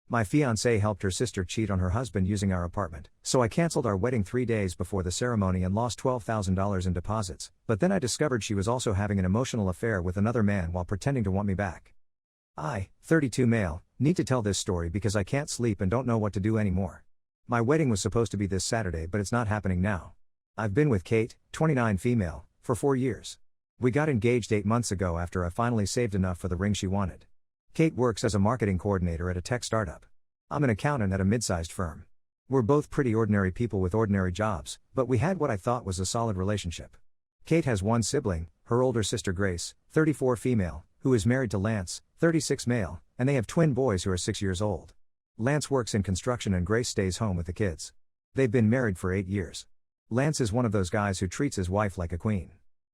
My fiancée helped her sister cheat on her husband using our apartment, so I canceled our wedding 3 days before the ceremony and lost $12,000 in deposits, but then I discovered she was also having an emotional affair with another man while pretending to want me back. I, 32 male, need to tell this story because I can't sleep and don't know what to do anymore. My wedding was supposed to be this Saturday, but it's not happening now. I've been with Kate, 29 female, for 4 years. We got engaged 8 months ago after I finally saved enough for the ring she wanted. Kate works as a marketing coordinator at a tech startup. I'm an accountant at a mid-sized firm. We're both pretty ordinary people with ordinary jobs, but we had what I thought was a solid relationship. Kate has one sibling, her older sister Grace, 34 female, who is married to Lance, 36 male, and they have twin boys who are 6 years old. Lance works in construction and Grace stays home with the kids. They've been married for 8 years. Lance is one of those guys who treats his wife like a queen.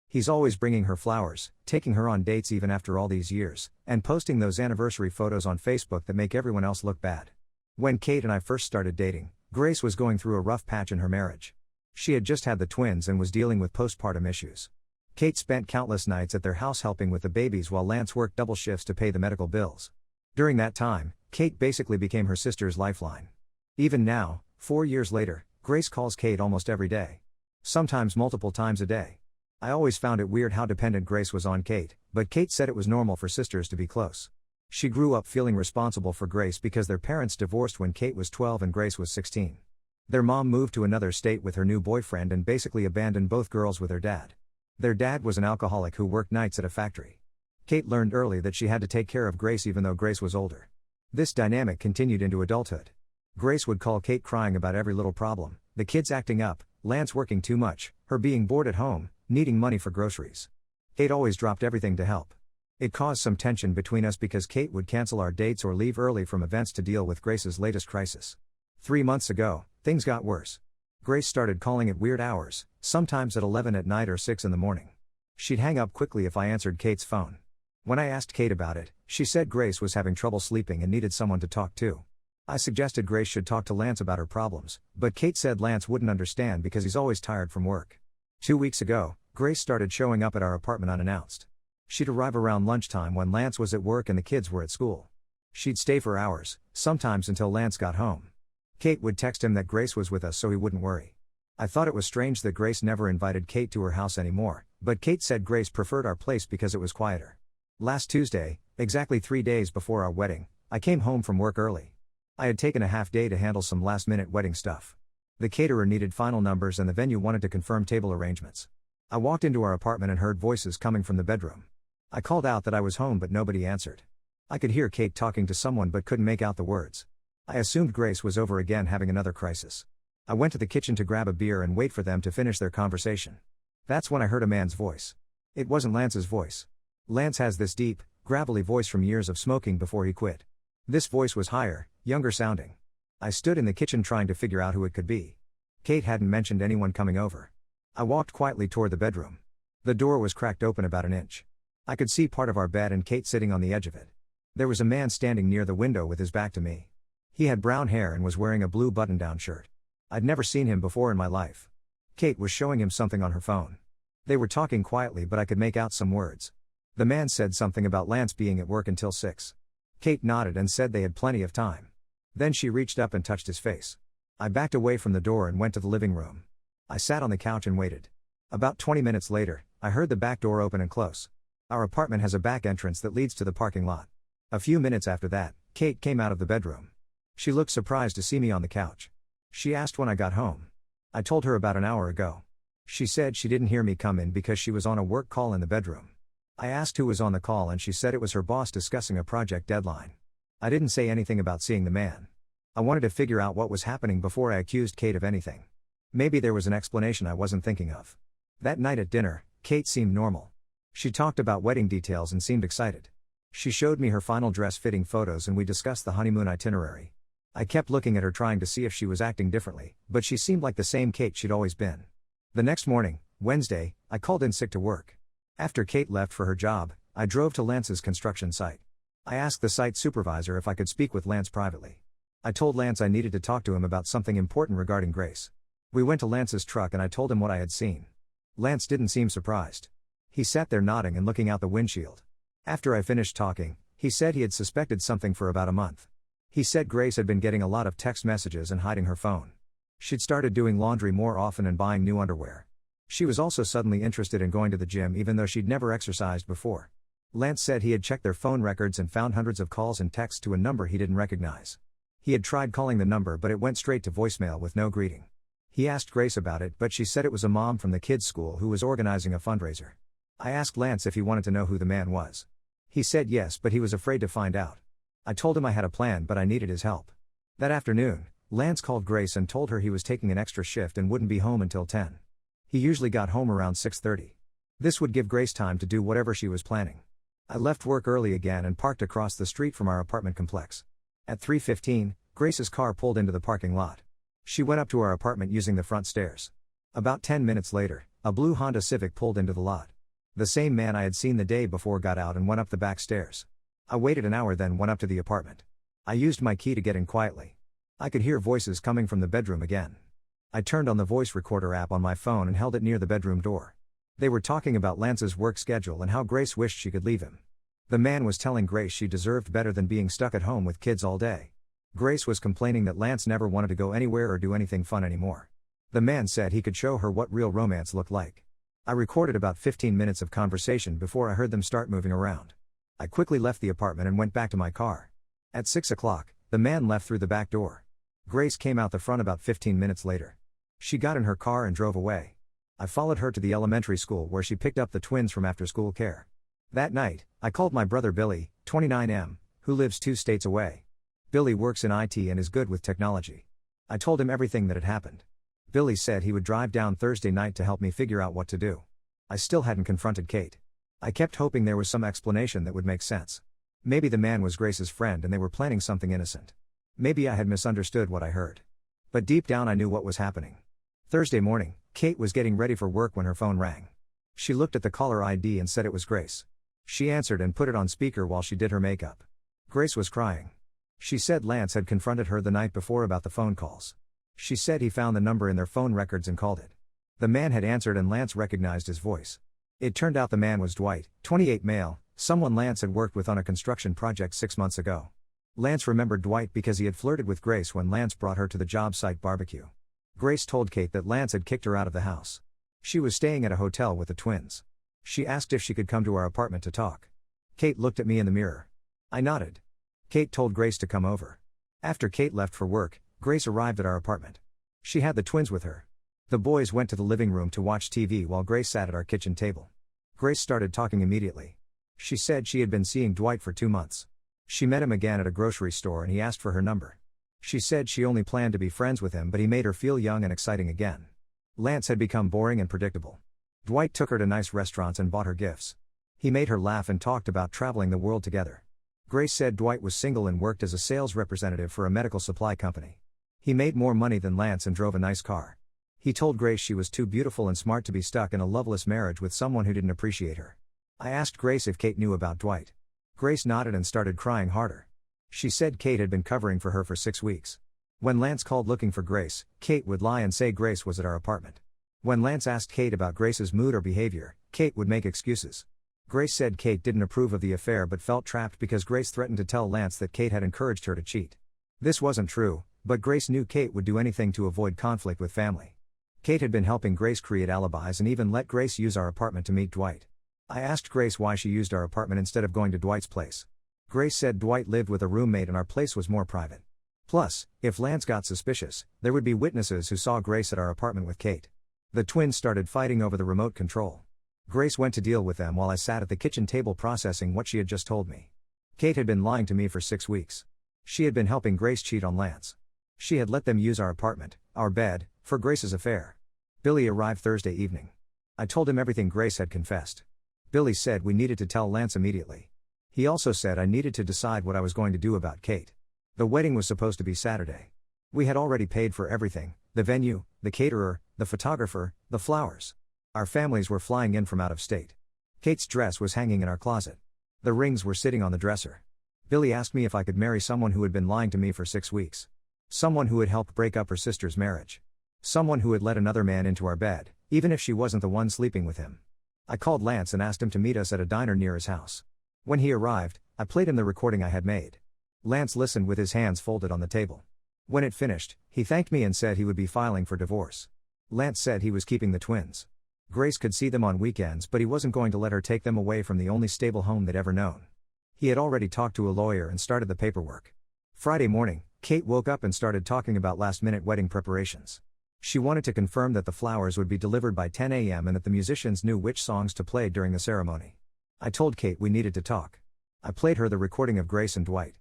He's always bringing her flowers, taking her on dates even after all these years, and posting those anniversary photos on Facebook that make everyone else look bad. When Kate and I first started dating, Grace was going through a rough patch in her marriage. She had just had the twins and was dealing with postpartum issues. Kate spent countless nights at their house helping with the babies while Lance worked double shifts to pay the medical bills. During that time, Kate basically became her sister's lifeline. Even now, 4 years later, Grace calls Kate almost every day. Sometimes multiple times a day. I always found it weird how dependent Grace was on Kate, but Kate said it was normal for sisters to be close. She grew up feeling responsible for Grace because their parents divorced when Kate was 12 and Grace was 16. Their mom moved to another state with her new boyfriend and basically abandoned both girls with her dad. Their dad was an alcoholic who worked nights at a factory. Kate learned early that she had to take care of Grace even though Grace was older. This dynamic continued into adulthood. Grace would call Kate crying about every little problem, the kids acting up, Lance working too much, her being bored at home, needing money for groceries. Kate always dropped everything to help. It caused some tension between us because Kate would cancel our dates or leave early from events to deal with Grace's latest crisis. 3 months ago, things got worse. Grace started calling at weird hours, sometimes at 11 at night or 6 in the morning. She'd hang up quickly if I answered Kate's phone. When I asked Kate about it, she said Grace was having trouble sleeping and needed someone to talk to. I suggested Grace should talk to Lance about her problems, but Kate said Lance wouldn't understand because he's always tired from work. 2 weeks ago, Grace started showing up at our apartment unannounced. She'd arrive around lunchtime when Lance was at work and the kids were at school. She'd stay for hours, sometimes until Lance got home. Kate would text him that Grace was with us so he wouldn't worry. I thought it was strange that Grace never invited Kate to her house anymore, but Kate said Grace preferred our place because it was quieter. Last Tuesday, exactly 3 days before our wedding, I came home from work early. I had taken a half day to handle some last-minute wedding stuff. The caterer needed final numbers and the venue wanted to confirm table arrangements. I walked into our apartment and heard voices coming from the bedroom. I called out that I was home but nobody answered. I could hear Kate talking to someone but couldn't make out the words. I assumed Grace was over again having another crisis. I went to the kitchen to grab a beer and wait for them to finish their conversation. That's when I heard a man's voice. It wasn't Lance's voice. Lance has this deep, gravelly voice from years of smoking before he quit. This voice was higher, younger sounding. I stood in the kitchen trying to figure out who it could be. Kate hadn't mentioned anyone coming over. I walked quietly toward the bedroom. The door was cracked open about an inch. I could see part of our bed and Kate sitting on the edge of it. There was a man standing near the window with his back to me. He had brown hair and was wearing a blue button-down shirt. I'd never seen him before in my life. Kate was showing him something on her phone. They were talking quietly but I could make out some words. The man said something about Lance being at work until 6. Kate nodded and said they had plenty of time. Then she reached up and touched his face. I backed away from the door and went to the living room. I sat on the couch and waited. About 20 minutes later, I heard the back door open and close. Our apartment has a back entrance that leads to the parking lot. A few minutes after that, Kate came out of the bedroom. She looked surprised to see me on the couch. She asked when I got home. I told her about an hour ago. She said she didn't hear me come in because she was on a work call in the bedroom. I asked who was on the call and she said it was her boss discussing a project deadline. I didn't say anything about seeing the man. I wanted to figure out what was happening before I accused Kate of anything. Maybe there was an explanation I wasn't thinking of. That night at dinner, Kate seemed normal. She talked about wedding details and seemed excited. She showed me her final dress fitting photos and we discussed the honeymoon itinerary. I kept looking at her trying to see if she was acting differently, but she seemed like the same Kate she'd always been. The next morning, Wednesday, I called in sick to work. After Kate left for her job, I drove to Lance's construction site. I asked the site supervisor if I could speak with Lance privately. I told Lance I needed to talk to him about something important regarding Grace. We went to Lance's truck and I told him what I had seen. Lance didn't seem surprised. He sat there nodding and looking out the windshield. After I finished talking, he said he had suspected something for about a month. He said Grace had been getting a lot of text messages and hiding her phone. She'd started doing laundry more often and buying new underwear. She was also suddenly interested in going to the gym even though she'd never exercised before. Lance said he had checked their phone records and found hundreds of calls and texts to a number he didn't recognize. He had tried calling the number but it went straight to voicemail with no greeting. He asked Grace about it but she said it was a mom from the kids' school who was organizing a fundraiser. I asked Lance if he wanted to know who the man was. He said yes but he was afraid to find out. I told him I had a plan but I needed his help. That afternoon, Lance called Grace and told her he was taking an extra shift and wouldn't be home until 10. He usually got home around 6:30. This would give Grace time to do whatever she was planning. I left work early again and parked across the street from our apartment complex. At 3:15, Grace's car pulled into the parking lot. She went up to our apartment using the front stairs. About 10 minutes later, a blue Honda Civic pulled into the lot. The same man I had seen the day before got out and went up the back stairs. I waited an hour then went up to the apartment. I used my key to get in quietly. I could hear voices coming from the bedroom again. I turned on the voice recorder app on my phone and held it near the bedroom door. They were talking about Lance's work schedule and how Grace wished she could leave him. The man was telling Grace she deserved better than being stuck at home with kids all day. Grace was complaining that Lance never wanted to go anywhere or do anything fun anymore. The man said he could show her what real romance looked like. I recorded about 15 minutes of conversation before I heard them start moving around. I quickly left the apartment and went back to my car. At 6 o'clock, the man left through the back door. Grace came out the front about 15 minutes later. She got in her car and drove away. I followed her to the elementary school where she picked up the twins from after-school care. That night, I called my brother Billy, 29M, who lives 2 states away. Billy works in IT and is good with technology. I told him everything that had happened. Billy said he would drive down Thursday night to help me figure out what to do. I still hadn't confronted Kate. I kept hoping there was some explanation that would make sense. Maybe the man was Grace's friend and they were planning something innocent. Maybe I had misunderstood what I heard. But deep down I knew what was happening. Thursday morning, Kate was getting ready for work when her phone rang. She looked at the caller ID and said it was Grace. She answered and put it on speaker while she did her makeup. Grace was crying. She said Lance had confronted her the night before about the phone calls. She said he found the number in their phone records and called it. The man had answered and Lance recognized his voice. It turned out the man was Dwight, 28 male, someone Lance had worked with on a construction project 6 months ago. Lance remembered Dwight because he had flirted with Grace when Lance brought her to the job site barbecue. Grace told Kate that Lance had kicked her out of the house. She was staying at a hotel with the twins. She asked if she could come to our apartment to talk. Kate looked at me in the mirror. I nodded. Kate told Grace to come over. After Kate left for work, Grace arrived at our apartment. She had the twins with her. The boys went to the living room to watch TV while Grace sat at our kitchen table. Grace started talking immediately. She said she had been seeing Dwight for 2 months. She met him again at a grocery store and he asked for her number. She said she only planned to be friends with him but he made her feel young and exciting again. Lance had become boring and predictable. Dwight took her to nice restaurants and bought her gifts. He made her laugh and talked about traveling the world together. Grace said Dwight was single and worked as a sales representative for a medical supply company. He made more money than Lance and drove a nice car. He told Grace she was too beautiful and smart to be stuck in a loveless marriage with someone who didn't appreciate her. I asked Grace if Kate knew about Dwight. Grace nodded and started crying harder. She said Kate had been covering for her for 6 weeks. When Lance called looking for Grace, Kate would lie and say Grace was at our apartment. When Lance asked Kate about Grace's mood or behavior, Kate would make excuses. Grace said Kate didn't approve of the affair but felt trapped because Grace threatened to tell Lance that Kate had encouraged her to cheat. This wasn't true, but Grace knew Kate would do anything to avoid conflict with family. Kate had been helping Grace create alibis and even let Grace use our apartment to meet Dwight. I asked Grace why she used our apartment instead of going to Dwight's place. Grace said Dwight lived with a roommate and our place was more private. Plus, if Lance got suspicious, there would be witnesses who saw Grace at our apartment with Kate. The twins started fighting over the remote control. Grace went to deal with them while I sat at the kitchen table processing what she had just told me. Kate had been lying to me for 6 weeks. She had been helping Grace cheat on Lance. She had let them use our apartment, our bed, for Grace's affair. Billy arrived Thursday evening. I told him everything Grace had confessed. Billy said we needed to tell Lance immediately. He also said I needed to decide what I was going to do about Kate. The wedding was supposed to be Saturday. We had already paid for everything, the venue, the caterer, the photographer, the flowers. Our families were flying in from out of state. Kate's dress was hanging in our closet. The rings were sitting on the dresser. Billy asked me if I could marry someone who had been lying to me for 6 weeks. Someone who had helped break up her sister's marriage. Someone who had let another man into our bed, even if she wasn't the one sleeping with him. I called Lance and asked him to meet us at a diner near his house. When he arrived, I played him the recording I had made. Lance listened with his hands folded on the table. When it finished, he thanked me and said he would be filing for divorce. Lance said he was keeping the twins. Grace could see them on weekends, but he wasn't going to let her take them away from the only stable home they'd ever known. He had already talked to a lawyer and started the paperwork. Friday morning, Kate woke up and started talking about last-minute wedding preparations. She wanted to confirm that the flowers would be delivered by 10 a.m. and that the musicians knew which songs to play during the ceremony. I told Kate we needed to talk. I played her the recording of Grace and Dwight.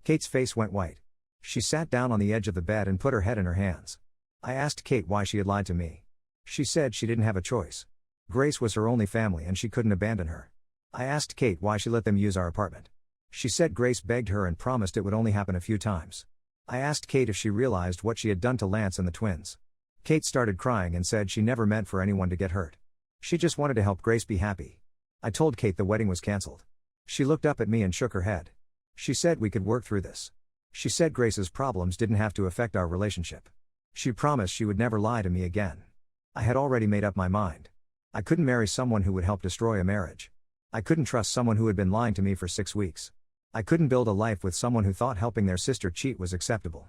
Kate's face went white. She sat down on the edge of the bed and put her head in her hands. I asked Kate why she had lied to me. She said she didn't have a choice. Grace was her only family and she couldn't abandon her. I asked Kate why she let them use our apartment. She said Grace begged her and promised it would only happen a few times. I asked Kate if she realized what she had done to Lance and the twins. Kate started crying and said she never meant for anyone to get hurt. She just wanted to help Grace be happy. I told Kate the wedding was cancelled. She looked up at me and shook her head. She said we could work through this. She said Grace's problems didn't have to affect our relationship. She promised she would never lie to me again. I had already made up my mind. I couldn't marry someone who would help destroy a marriage. I couldn't trust someone who had been lying to me for 6 weeks. I couldn't build a life with someone who thought helping their sister cheat was acceptable.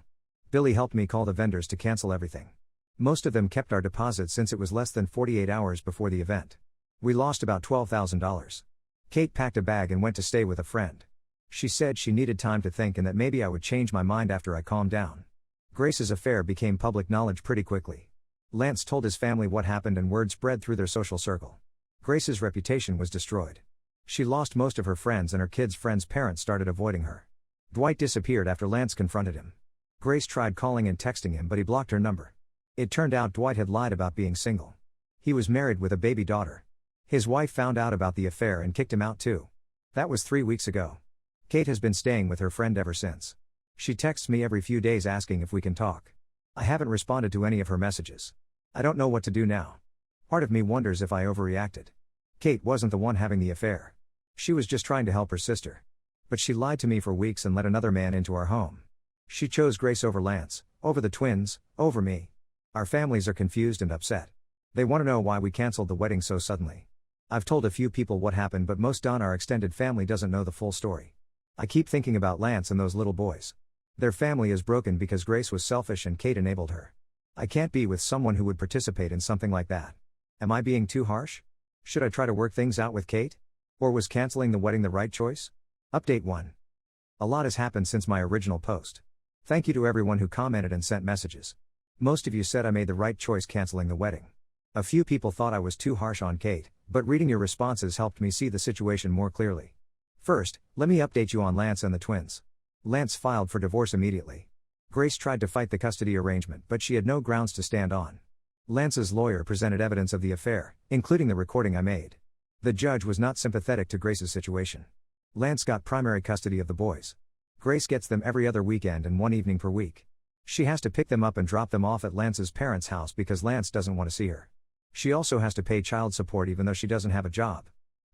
Billy helped me call the vendors to cancel everything. Most of them kept our deposit since it was less than 48 hours before the event. We lost about $12,000. Kate packed a bag and went to stay with a friend. She said she needed time to think and that maybe I would change my mind after I calmed down. Grace's affair became public knowledge pretty quickly. Lance told his family what happened and word spread through their social circle. Grace's reputation was destroyed. She lost most of her friends and her kids' friends' parents started avoiding her. Dwight disappeared after Lance confronted him. Grace tried calling and texting him but he blocked her number. It turned out Dwight had lied about being single. He was married with a baby daughter. His wife found out about the affair and kicked him out too. That was 3 weeks ago. Kate has been staying with her friend ever since. She texts me every few days asking if we can talk. I haven't responded to any of her messages. I don't know what to do now. Part of me wonders if I overreacted. Kate wasn't the one having the affair. She was just trying to help her sister. But she lied to me for weeks and let another man into our home. She chose Grace over Lance, over the twins, over me. Our families are confused and upset. They want to know why we canceled the wedding so suddenly. I've told a few people what happened but most of our extended family doesn't know the full story. I keep thinking about Lance and those little boys. Their family is broken because Grace was selfish and Kate enabled her. I can't be with someone who would participate in something like that. Am I being too harsh? Should I try to work things out with Kate? Or was canceling the wedding the right choice? Update 1. A lot has happened since my original post. Thank you to everyone who commented and sent messages. Most of you said I made the right choice canceling the wedding. A few people thought I was too harsh on Kate, but reading your responses helped me see the situation more clearly. First, let me update you on Lance and the twins. Lance filed for divorce immediately. Grace tried to fight the custody arrangement but she had no grounds to stand on. Lance's lawyer presented evidence of the affair, including the recording I made. The judge was not sympathetic to Grace's situation. Lance got primary custody of the boys. Grace gets them every other weekend and 1 evening per week. She has to pick them up and drop them off at Lance's parents' house because Lance doesn't want to see her. She also has to pay child support even though she doesn't have a job.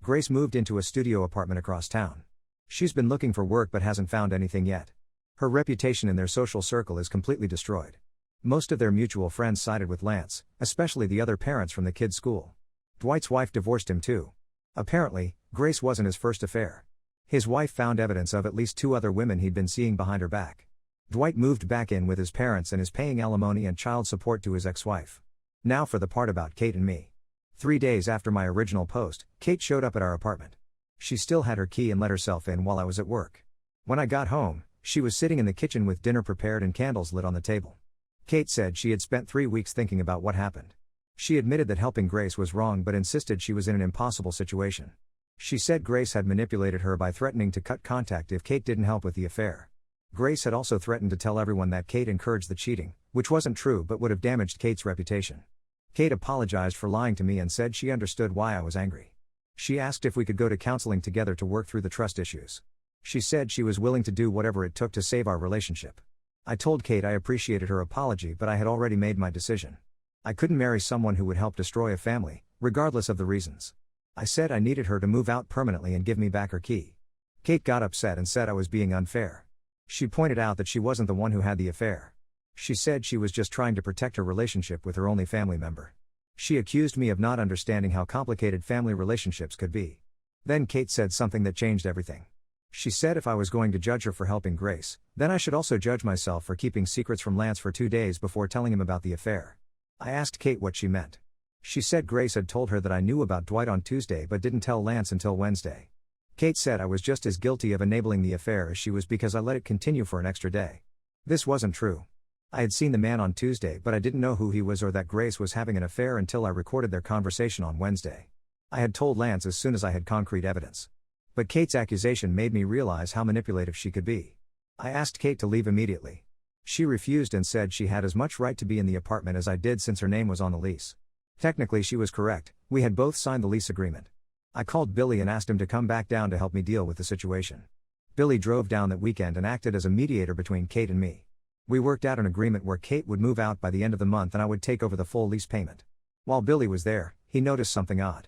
Grace moved into a studio apartment across town. She's been looking for work but hasn't found anything yet. Her reputation in their social circle is completely destroyed. Most of their mutual friends sided with Lance, especially the other parents from the kids' school. Dwight's wife divorced him too. Apparently, Grace wasn't his first affair. His wife found evidence of at least 2 other women he'd been seeing behind her back. Dwight moved back in with his parents and is paying alimony and child support to his ex-wife. Now for the part about Kate and me. 3 days after my original post, Kate showed up at our apartment. She still had her key and let herself in while I was at work. When I got home, she was sitting in the kitchen with dinner prepared and candles lit on the table. Kate said she had spent 3 weeks thinking about what happened. She admitted that helping Grace was wrong but insisted she was in an impossible situation. She said Grace had manipulated her by threatening to cut contact if Kate didn't help with the affair. Grace had also threatened to tell everyone that Kate encouraged the cheating, which wasn't true but would have damaged Kate's reputation. Kate apologized for lying to me and said she understood why I was angry. She asked if we could go to counseling together to work through the trust issues. She said she was willing to do whatever it took to save our relationship. I told Kate I appreciated her apology but I had already made my decision. I couldn't marry someone who would help destroy a family, regardless of the reasons. I said I needed her to move out permanently and give me back her key. Kate got upset and said I was being unfair. She pointed out that she wasn't the one who had the affair. She said she was just trying to protect her relationship with her only family member. She accused me of not understanding how complicated family relationships could be. Then Kate said something that changed everything. She said if I was going to judge her for helping Grace, then I should also judge myself for keeping secrets from Lance for 2 days before telling him about the affair. I asked Kate what she meant. She said Grace had told her that I knew about Dwight on Tuesday but didn't tell Lance until Wednesday. Kate said I was just as guilty of enabling the affair as she was because I let it continue for an extra day. This wasn't true. I had seen the man on Tuesday but I didn't know who he was or that Grace was having an affair until I recorded their conversation on Wednesday. I had told Lance as soon as I had concrete evidence. But Kate's accusation made me realize how manipulative she could be. I asked Kate to leave immediately. She refused and said she had as much right to be in the apartment as I did since her name was on the lease. Technically she was correct, we had both signed the lease agreement. I called Billy and asked him to come back down to help me deal with the situation. Billy drove down that weekend and acted as a mediator between Kate and me. We worked out an agreement where Kate would move out by the end of the month and I would take over the full lease payment. While Billy was there, he noticed something odd.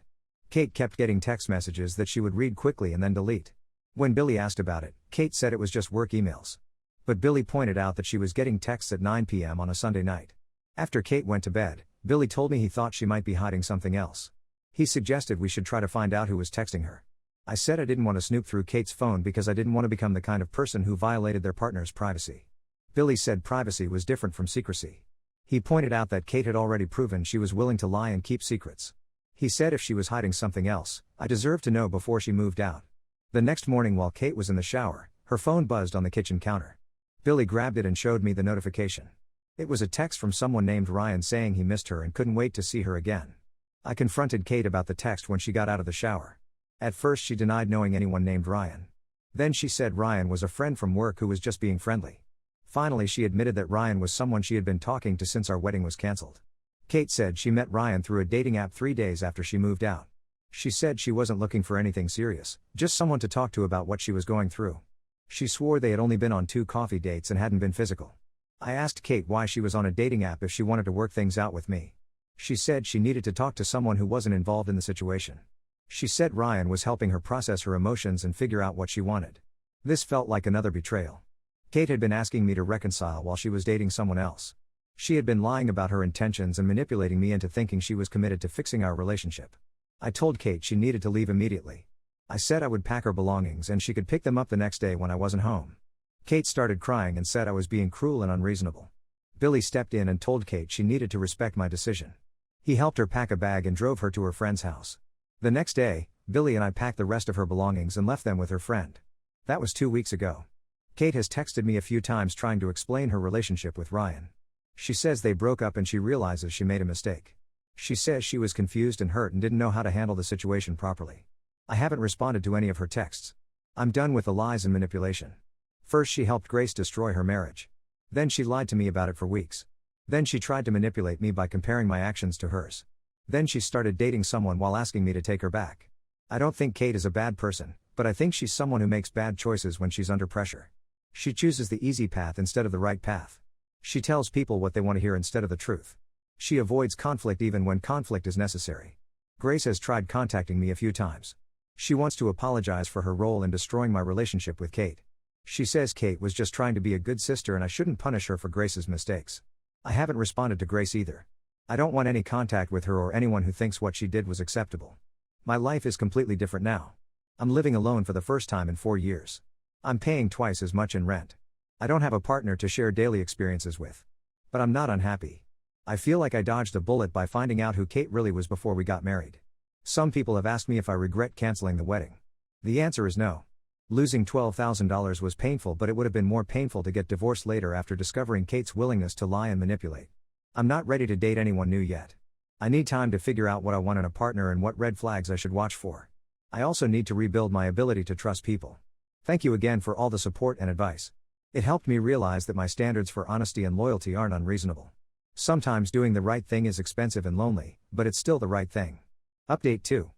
Kate kept getting text messages that she would read quickly and then delete. When Billy asked about it, Kate said it was just work emails. But Billy pointed out that she was getting texts at 9 p.m. on a Sunday night. After Kate went to bed, Billy told me he thought she might be hiding something else. He suggested we should try to find out who was texting her. I said I didn't want to snoop through Kate's phone because I didn't want to become the kind of person who violated their partner's privacy. Billy said privacy was different from secrecy. He pointed out that Kate had already proven she was willing to lie and keep secrets. He said if she was hiding something else, I deserved to know before she moved out. The next morning while Kate was in the shower, her phone buzzed on the kitchen counter. Billy grabbed it and showed me the notification. It was a text from someone named Ryan saying he missed her and couldn't wait to see her again. I confronted Kate about the text when she got out of the shower. At first she denied knowing anyone named Ryan. Then she said Ryan was a friend from work who was just being friendly. Finally she admitted that Ryan was someone she had been talking to since our wedding was cancelled. Kate said she met Ryan through a dating app 3 days after she moved out. She said she wasn't looking for anything serious, just someone to talk to about what she was going through. She swore they had only been on 2 coffee dates and hadn't been physical. I asked Kate why she was on a dating app if she wanted to work things out with me. She said she needed to talk to someone who wasn't involved in the situation. She said Ryan was helping her process her emotions and figure out what she wanted. This felt like another betrayal. Kate had been asking me to reconcile while she was dating someone else. She had been lying about her intentions and manipulating me into thinking she was committed to fixing our relationship. I told Kate she needed to leave immediately. I said I would pack her belongings and she could pick them up the next day when I wasn't home. Kate started crying and said I was being cruel and unreasonable. Billy stepped in and told Kate she needed to respect my decision. He helped her pack a bag and drove her to her friend's house. The next day, Billy and I packed the rest of her belongings and left them with her friend. That was 2 weeks ago. Kate has texted me a few times trying to explain her relationship with Ryan. She says they broke up and she realizes she made a mistake. She says she was confused and hurt and didn't know how to handle the situation properly. I haven't responded to any of her texts. I'm done with the lies and manipulation. First she helped Grace destroy her marriage. Then she lied to me about it for weeks. Then she tried to manipulate me by comparing my actions to hers. Then she started dating someone while asking me to take her back. I don't think Kate is a bad person, but I think she's someone who makes bad choices when she's under pressure. She chooses the easy path instead of the right path. She tells people what they want to hear instead of the truth. She avoids conflict even when conflict is necessary. Grace has tried contacting me a few times. She wants to apologize for her role in destroying my relationship with Kate. She says Kate was just trying to be a good sister and I shouldn't punish her for Grace's mistakes. I haven't responded to Grace either. I don't want any contact with her or anyone who thinks what she did was acceptable. My life is completely different now. I'm living alone for the first time in 4 years. I'm paying twice as much in rent. I don't have a partner to share daily experiences with. But I'm not unhappy. I feel like I dodged a bullet by finding out who Kate really was before we got married. Some people have asked me if I regret canceling the wedding. The answer is no. Losing $12,000 was painful, but it would have been more painful to get divorced later after discovering Kate's willingness to lie and manipulate. I'm not ready to date anyone new yet. I need time to figure out what I want in a partner and what red flags I should watch for. I also need to rebuild my ability to trust people. Thank you again for all the support and advice. It helped me realize that my standards for honesty and loyalty aren't unreasonable. Sometimes doing the right thing is expensive and lonely, but it's still the right thing. Update 2.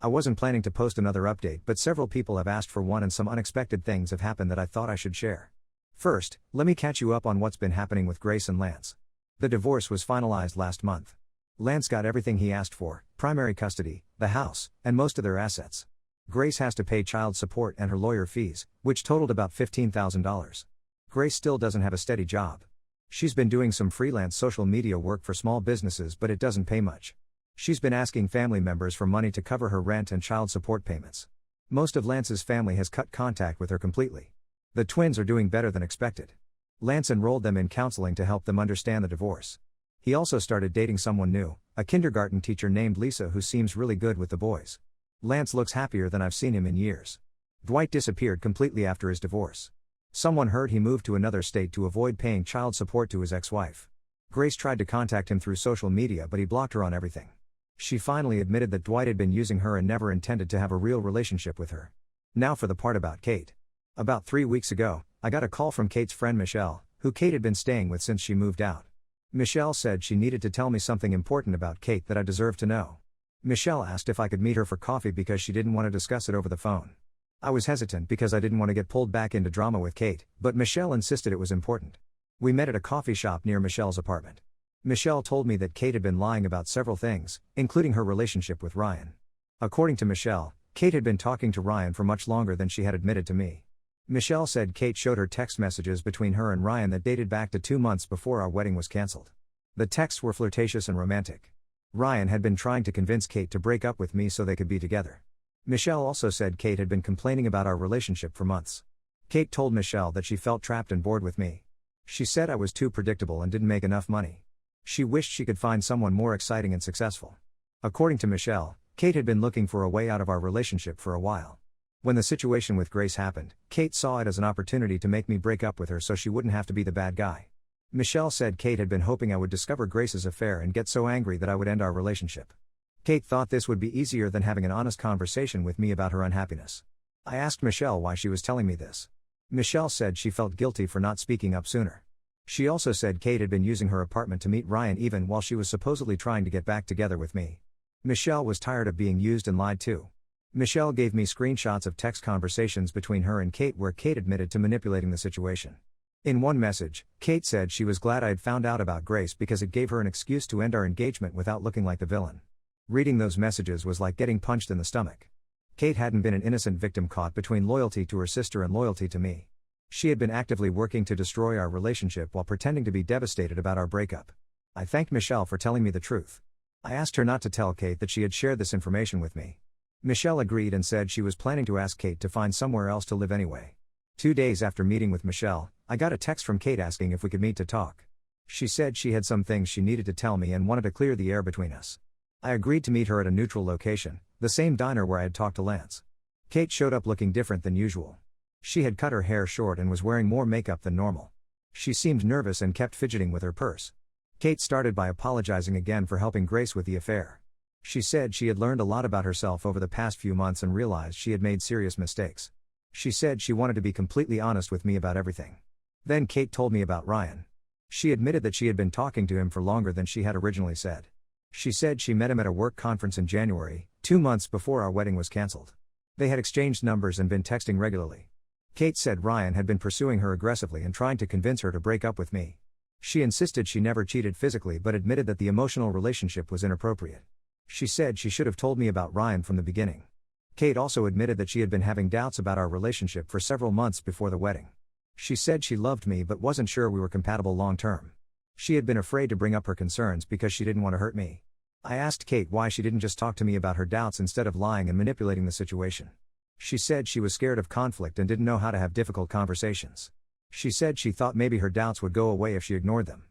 I wasn't planning to post another update, but several people have asked for one and some unexpected things have happened that I thought I should share. First, let me catch you up on what's been happening with Grace and Lance. The divorce was finalized last month. Lance got everything he asked for: primary custody, the house, and most of their assets. Grace has to pay child support and her lawyer fees, which totaled about $15,000. Grace still doesn't have a steady job. She's been doing some freelance social media work for small businesses, but it doesn't pay much. She's been asking family members for money to cover her rent and child support payments. Most of Lance's family has cut contact with her completely. The twins are doing better than expected. Lance enrolled them in counseling to help them understand the divorce. He also started dating someone new, a kindergarten teacher named Lisa who seems really good with the boys. Lance looks happier than I've seen him in years. Dwight disappeared completely after his divorce. Someone heard he moved to another state to avoid paying child support to his ex-wife. Grace tried to contact him through social media but he blocked her on everything. She finally admitted that Dwight had been using her and never intended to have a real relationship with her. Now for the part about Kate. About 3 weeks ago, I got a call from Kate's friend Michelle, who Kate had been staying with since she moved out. Michelle said she needed to tell me something important about Kate that I deserved to know. Michelle asked if I could meet her for coffee because she didn't want to discuss it over the phone. I was hesitant because I didn't want to get pulled back into drama with Kate, but Michelle insisted it was important. We met at a coffee shop near Michelle's apartment. Michelle told me that Kate had been lying about several things, including her relationship with Ryan. According to Michelle, Kate had been talking to Ryan for much longer than she had admitted to me. Michelle said Kate showed her text messages between her and Ryan that dated back to 2 months before our wedding was cancelled. The texts were flirtatious and romantic. Ryan had been trying to convince Kate to break up with me so they could be together. Michelle also said Kate had been complaining about our relationship for months. Kate told Michelle that she felt trapped and bored with me. She said I was too predictable and didn't make enough money. She wished she could find someone more exciting and successful. According to Michelle, Kate had been looking for a way out of our relationship for a while. When the situation with Grace happened, Kate saw it as an opportunity to make me break up with her so she wouldn't have to be the bad guy. Michelle said Kate had been hoping I would discover Grace's affair and get so angry that I would end our relationship. Kate thought this would be easier than having an honest conversation with me about her unhappiness. I asked Michelle why she was telling me this. Michelle said she felt guilty for not speaking up sooner. She also said Kate had been using her apartment to meet Ryan even while she was supposedly trying to get back together with me. Michelle was tired of being used and lied to. Michelle gave me screenshots of text conversations between her and Kate where Kate admitted to manipulating the situation. In one message, Kate said she was glad I had found out about Grace because it gave her an excuse to end our engagement without looking like the villain. Reading those messages was like getting punched in the stomach. Kate hadn't been an innocent victim caught between loyalty to her sister and loyalty to me. She had been actively working to destroy our relationship while pretending to be devastated about our breakup. I thanked Michelle for telling me the truth. I asked her not to tell Kate that she had shared this information with me. Michelle agreed and said she was planning to ask Kate to find somewhere else to live anyway. 2 days after meeting with Michelle, I got a text from Kate asking if we could meet to talk. She said she had some things she needed to tell me and wanted to clear the air between us. I agreed to meet her at a neutral location, the same diner where I had talked to Lance. Kate showed up looking different than usual. She had cut her hair short and was wearing more makeup than normal. She seemed nervous and kept fidgeting with her purse. Kate started by apologizing again for helping Grace with the affair. She said she had learned a lot about herself over the past few months and realized she had made serious mistakes. She said she wanted to be completely honest with me about everything. Then Kate told me about Ryan. She admitted that she had been talking to him for longer than she had originally said. She said she met him at a work conference in January, 2 months before our wedding was cancelled. They had exchanged numbers and been texting regularly. Kate said Ryan had been pursuing her aggressively and trying to convince her to break up with me. She insisted she never cheated physically but admitted that the emotional relationship was inappropriate. She said she should have told me about Ryan from the beginning. Kate also admitted that she had been having doubts about our relationship for several months before the wedding. She said she loved me but wasn't sure we were compatible long term. She had been afraid to bring up her concerns because she didn't want to hurt me. I asked Kate why she didn't just talk to me about her doubts instead of lying and manipulating the situation. She said she was scared of conflict and didn't know how to have difficult conversations. She said she thought maybe her doubts would go away if she ignored them.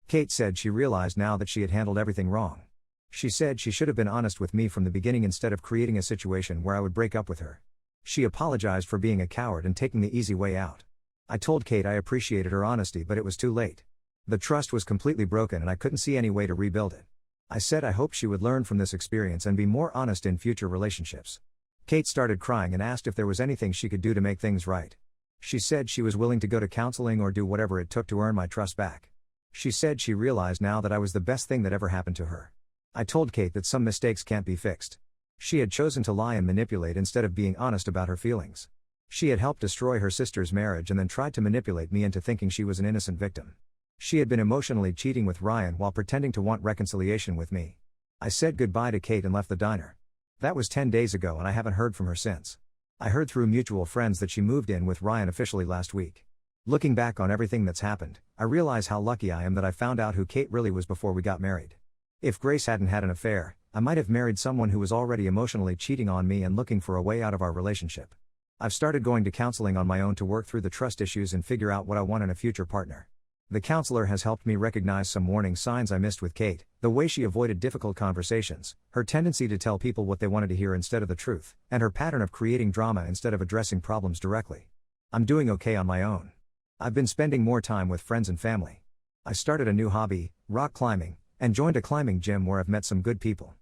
Kate said she realized now that she had handled everything wrong. She said she should have been honest with me from the beginning instead of creating a situation where I would break up with her. She apologized for being a coward and taking the easy way out. I told Kate I appreciated her honesty but it was too late. The trust was completely broken and I couldn't see any way to rebuild it. I said I hoped she would learn from this experience and be more honest in future relationships. Kate started crying and asked if there was anything she could do to make things right. She said she was willing to go to counseling or do whatever it took to earn my trust back. She said she realized now that I was the best thing that ever happened to her. I told Kate that some mistakes can't be fixed. She had chosen to lie and manipulate instead of being honest about her feelings. She had helped destroy her sister's marriage and then tried to manipulate me into thinking she was an innocent victim. She had been emotionally cheating with Ryan while pretending to want reconciliation with me. I said goodbye to Kate and left the diner. That was 10 days ago and I haven't heard from her since. I heard through mutual friends that she moved in with Ryan officially last week. Looking back on everything that's happened, I realize how lucky I am that I found out who Kate really was before we got married. If Grace hadn't had an affair, I might have married someone who was already emotionally cheating on me and looking for a way out of our relationship. I've started going to counseling on my own to work through the trust issues and figure out what I want in a future partner. The counselor has helped me recognize some warning signs I missed with Kate: the way she avoided difficult conversations, her tendency to tell people what they wanted to hear instead of the truth, and her pattern of creating drama instead of addressing problems directly. I'm doing okay on my own. I've been spending more time with friends and family. I started a new hobby, rock climbing, and joined a climbing gym where I've met some good people.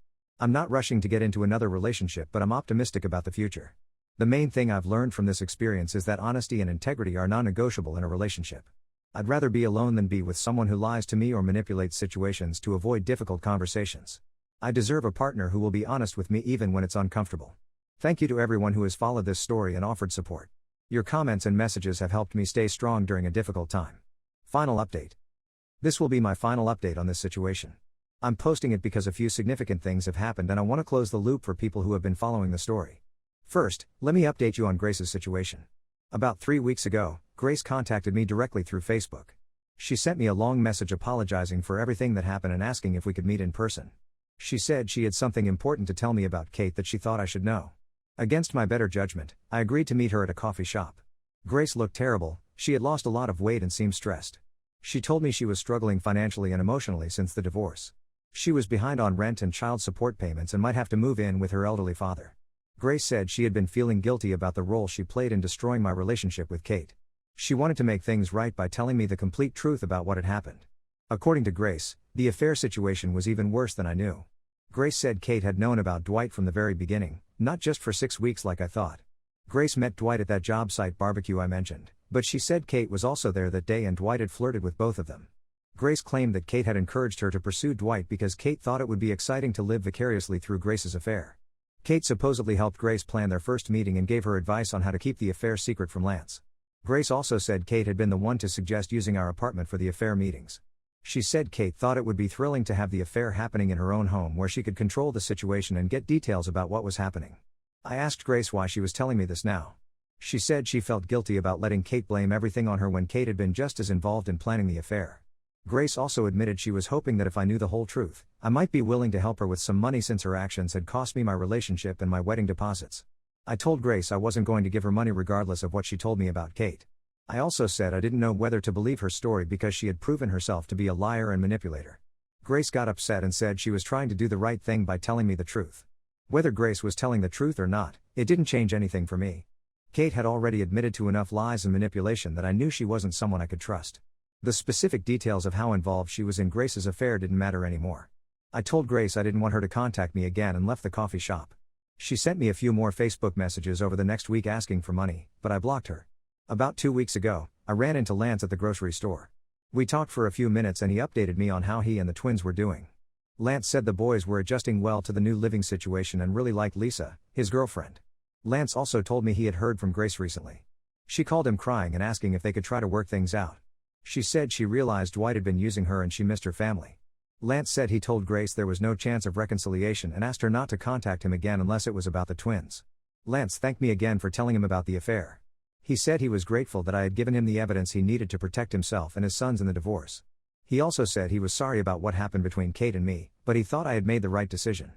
I'm not rushing to get into another relationship, but I'm optimistic about the future. The main thing I've learned from this experience is that honesty and integrity are non-negotiable in a relationship. I'd rather be alone than be with someone who lies to me or manipulates situations to avoid difficult conversations. I deserve a partner who will be honest with me even when it's uncomfortable. Thank you to everyone who has followed this story and offered support. Your comments and messages have helped me stay strong during a difficult time. Final update. This will be my final update on this situation. I'm posting it because a few significant things have happened and I want to close the loop for people who have been following the story. First, let me update you on Grace's situation. About 3 weeks ago, Grace contacted me directly through Facebook. She sent me a long message apologizing for everything that happened and asking if we could meet in person. She said she had something important to tell me about Kate that she thought I should know. Against my better judgment, I agreed to meet her at a coffee shop. Grace looked terrible. She had lost a lot of weight and seemed stressed. She told me she was struggling financially and emotionally since the divorce. She was behind on rent and child support payments and might have to move in with her elderly father. Grace said she had been feeling guilty about the role she played in destroying my relationship with Kate. She wanted to make things right by telling me the complete truth about what had happened. According to Grace, the affair situation was even worse than I knew. Grace said Kate had known about Dwight from the very beginning, not just for 6 weeks like I thought. Grace met Dwight at that job site barbecue I mentioned, but she said Kate was also there that day and Dwight had flirted with both of them. Grace claimed that Kate had encouraged her to pursue Dwight because Kate thought it would be exciting to live vicariously through Grace's affair. Kate supposedly helped Grace plan their first meeting and gave her advice on how to keep the affair secret from Lance. Grace also said Kate had been the one to suggest using our apartment for the affair meetings. She said Kate thought it would be thrilling to have the affair happening in her own home where she could control the situation and get details about what was happening. I asked Grace why she was telling me this now. She said she felt guilty about letting Kate blame everything on her when Kate had been just as involved in planning the affair. Grace also admitted she was hoping that if I knew the whole truth, I might be willing to help her with some money since her actions had cost me my relationship and my wedding deposits. I told Grace I wasn't going to give her money regardless of what she told me about Kate. I also said I didn't know whether to believe her story because she had proven herself to be a liar and manipulator. Grace got upset and said she was trying to do the right thing by telling me the truth. Whether Grace was telling the truth or not, it didn't change anything for me. Kate had already admitted to enough lies and manipulation that I knew she wasn't someone I could trust. The specific details of how involved she was in Grace's affair didn't matter anymore. I told Grace I didn't want her to contact me again and left the coffee shop. She sent me a few more Facebook messages over the next week asking for money, but I blocked her. About 2 weeks ago, I ran into Lance at the grocery store. We talked for a few minutes and he updated me on how he and the twins were doing. Lance said the boys were adjusting well to the new living situation and really liked Lisa, his girlfriend. Lance also told me he had heard from Grace recently. She called him crying and asking if they could try to work things out. She said she realized Dwight had been using her and she missed her family. Lance said he told Grace there was no chance of reconciliation and asked her not to contact him again unless it was about the twins. Lance thanked me again for telling him about the affair. He said he was grateful that I had given him the evidence he needed to protect himself and his sons in the divorce. He also said he was sorry about what happened between Kate and me, but he thought I had made the right decision.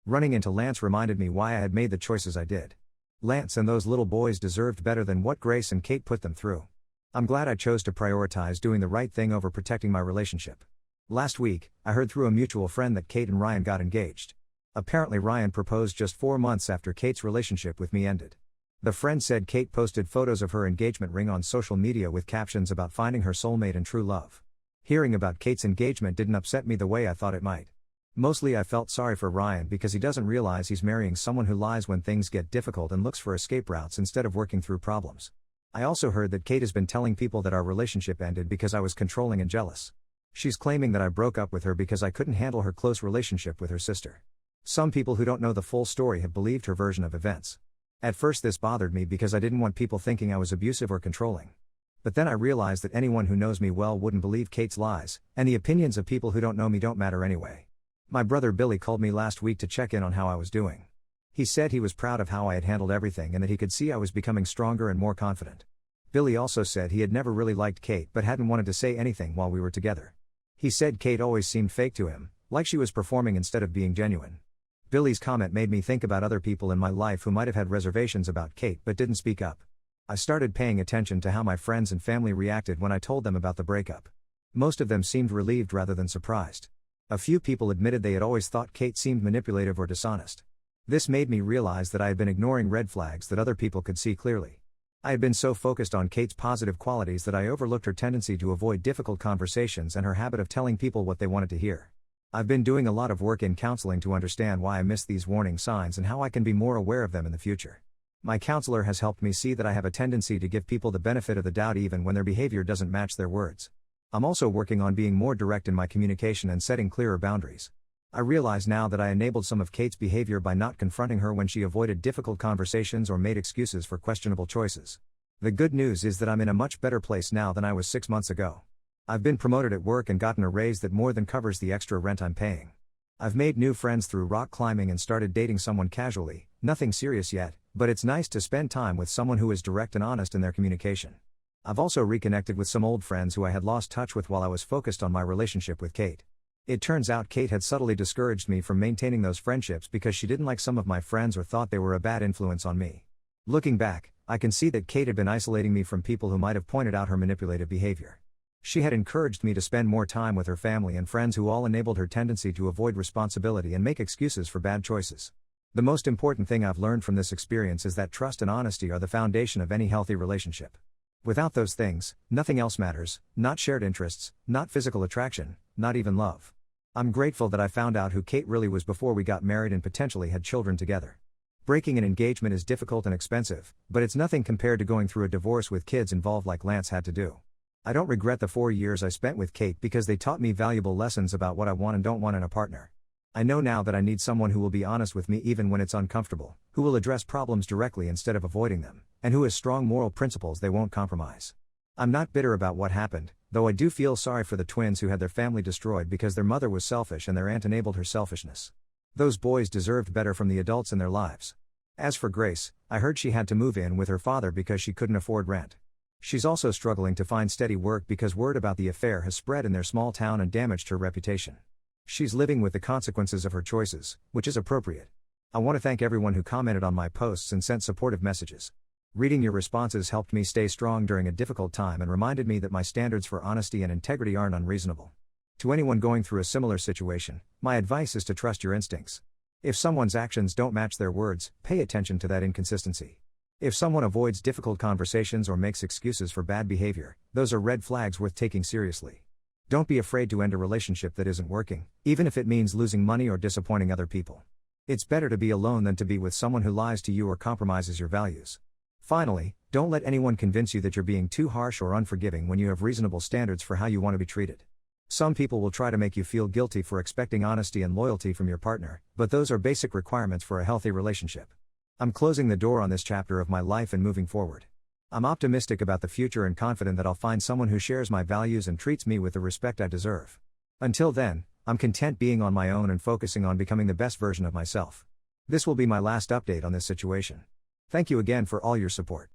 Running into Lance reminded me why I had made the choices I did. Lance and those little boys deserved better than what Grace and Kate put them through. I'm glad I chose to prioritize doing the right thing over protecting my relationship. Last week, I heard through a mutual friend that Kate and Ryan got engaged. Apparently Ryan proposed just 4 months after Kate's relationship with me ended. The friend said Kate posted photos of her engagement ring on social media with captions about finding her soulmate and true love. Hearing about Kate's engagement didn't upset me the way I thought it might. Mostly I felt sorry for Ryan because he doesn't realize he's marrying someone who lies when things get difficult and looks for escape routes instead of working through problems. I also heard that Kate has been telling people that our relationship ended because I was controlling and jealous. She's claiming that I broke up with her because I couldn't handle her close relationship with her sister. Some people who don't know the full story have believed her version of events. At first this bothered me because I didn't want people thinking I was abusive or controlling. But then I realized that anyone who knows me well wouldn't believe Kate's lies, and the opinions of people who don't know me don't matter anyway. My brother Billy called me last week to check in on how I was doing. He said he was proud of how I had handled everything and that he could see I was becoming stronger and more confident. Billy also said he had never really liked Kate but hadn't wanted to say anything while we were together. He said Kate always seemed fake to him, like she was performing instead of being genuine. Billy's comment made me think about other people in my life who might have had reservations about Kate but didn't speak up. I started paying attention to how my friends and family reacted when I told them about the breakup. Most of them seemed relieved rather than surprised. A few people admitted they had always thought Kate seemed manipulative or dishonest. This made me realize that I had been ignoring red flags that other people could see clearly. I had been so focused on Kate's positive qualities that I overlooked her tendency to avoid difficult conversations and her habit of telling people what they wanted to hear. I've been doing a lot of work in counseling to understand why I missed these warning signs and how I can be more aware of them in the future. My counselor has helped me see that I have a tendency to give people the benefit of the doubt even when their behavior doesn't match their words. I'm also working on being more direct in my communication and setting clearer boundaries. I realize now that I enabled some of Kate's behavior by not confronting her when she avoided difficult conversations or made excuses for questionable choices. The good news is that I'm in a much better place now than I was 6 months ago. I've been promoted at work and gotten a raise that more than covers the extra rent I'm paying. I've made new friends through rock climbing and started dating someone casually, nothing serious yet, but it's nice to spend time with someone who is direct and honest in their communication. I've also reconnected with some old friends who I had lost touch with while I was focused on my relationship with Kate. It turns out Kate had subtly discouraged me from maintaining those friendships because she didn't like some of my friends or thought they were a bad influence on me. Looking back, I can see that Kate had been isolating me from people who might have pointed out her manipulative behavior. She had encouraged me to spend more time with her family and friends who all enabled her tendency to avoid responsibility and make excuses for bad choices. The most important thing I've learned from this experience is that trust and honesty are the foundation of any healthy relationship. Without those things, nothing else matters, not shared interests, not physical attraction, not even love. I'm grateful that I found out who Kate really was before we got married and potentially had children together. Breaking an engagement is difficult and expensive, but it's nothing compared to going through a divorce with kids involved like Lance had to do. I don't regret the 4 years I spent with Kate because they taught me valuable lessons about what I want and don't want in a partner. I know now that I need someone who will be honest with me even when it's uncomfortable, who will address problems directly instead of avoiding them, and who has strong moral principles they won't compromise. I'm not bitter about what happened, though I do feel sorry for the twins who had their family destroyed because their mother was selfish and their aunt enabled her selfishness. Those boys deserved better from the adults in their lives. As for Grace, I heard she had to move in with her father because she couldn't afford rent. She's also struggling to find steady work because word about the affair has spread in their small town and damaged her reputation. She's living with the consequences of her choices, which is appropriate. I want to thank everyone who commented on my posts and sent supportive messages. Reading your responses helped me stay strong during a difficult time and reminded me that my standards for honesty and integrity aren't unreasonable. To anyone going through a similar situation, my advice is to trust your instincts. If someone's actions don't match their words, pay attention to that inconsistency. If someone avoids difficult conversations or makes excuses for bad behavior, those are red flags worth taking seriously. Don't be afraid to end a relationship that isn't working, even if it means losing money or disappointing other people. It's better to be alone than to be with someone who lies to you or compromises your values. Finally, don't let anyone convince you that you're being too harsh or unforgiving when you have reasonable standards for how you want to be treated. Some people will try to make you feel guilty for expecting honesty and loyalty from your partner, but those are basic requirements for a healthy relationship. I'm closing the door on this chapter of my life and moving forward. I'm optimistic about the future and confident that I'll find someone who shares my values and treats me with the respect I deserve. Until then, I'm content being on my own and focusing on becoming the best version of myself. This will be my last update on this situation. Thank you again for all your support.